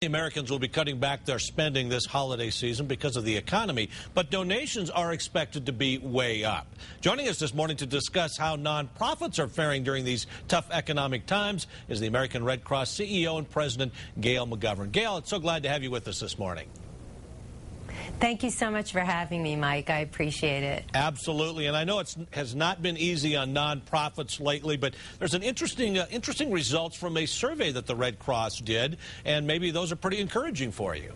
Americans will be cutting back their spending this holiday season because of the economy, but donations are expected to be way up. Joining us this morning to discuss how nonprofits are faring during these tough economic times is the American Red Cross CEO and President, Gail McGovern. Gail, it's so glad to have you with us this morning. Thank you so much for having me, Mike. I appreciate it. Absolutely, and I know it has not been easy on nonprofits lately, but there's an interesting results from a survey that the Red Cross did, and maybe those are pretty encouraging for you.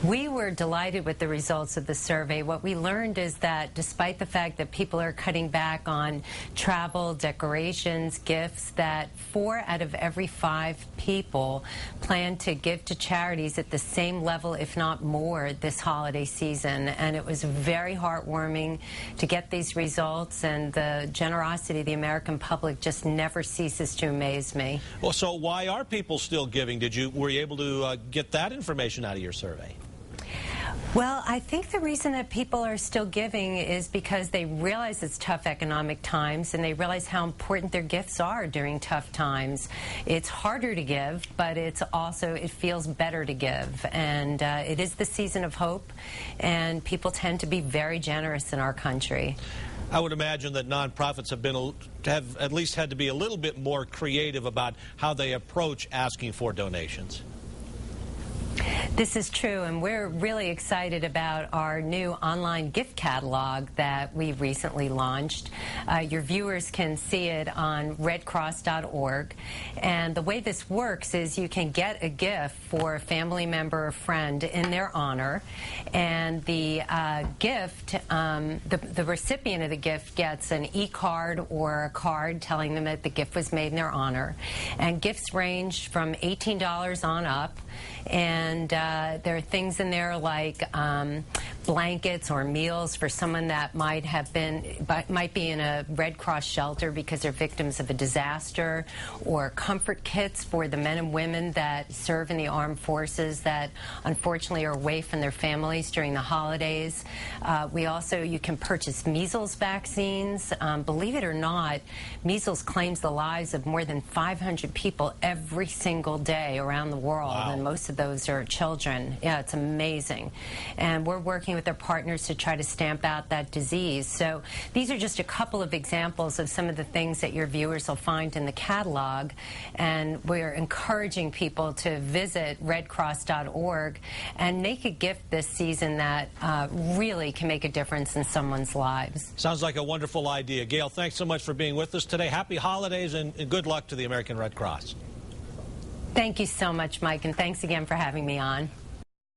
We were delighted with the results of the survey. What we learned is that despite the fact that people are cutting back on travel, decorations, gifts, that 4 out of every 5 people plan to give to charities at the same level, if not more, this holiday season. And it was very heartwarming to get these results, and the generosity of the American public just never ceases to amaze me. Well, so why are people still giving? Were you able to get that information out of your survey? Well, I think the reason that people are still giving is because they realize it's tough economic times, and they realize how important their gifts are during tough times. It's harder to give, but it feels better to give. And it is the season of hope, and people tend to be very generous in our country. I would imagine that nonprofits have at least had to be a little bit more creative about how they approach asking for donations. This is true, and we're really excited about our new online gift catalog that we recently launched. Your viewers can see it on redcross.org, and the way this works is you can get a gift for a family member or friend in their honor, and the the recipient of the gift gets an e-card or a card telling them that the gift was made in their honor. And gifts range from $18 on up, and there are things in there like blankets or meals for someone that might be in a Red Cross shelter because they're victims of a disaster, or comfort kits for the men and women that serve in the armed forces that unfortunately are away from their families during the holidays. You can purchase measles vaccines. Believe it or not, measles claims the lives of more than 500 people every single day around the world. Wow. And most of those are children. Yeah, it's amazing. And we're working with our partners to try to stamp out that disease. So these are just a couple of examples of some of the things that your viewers will find in the catalog. And we're encouraging people to visit redcross.org and make a gift this season that really can make a difference in someone's lives. Sounds like a wonderful idea. Gail, thanks so much for being with us today. Happy holidays and good luck to the American Red Cross. Thank you so much, Mike, and thanks again for having me on.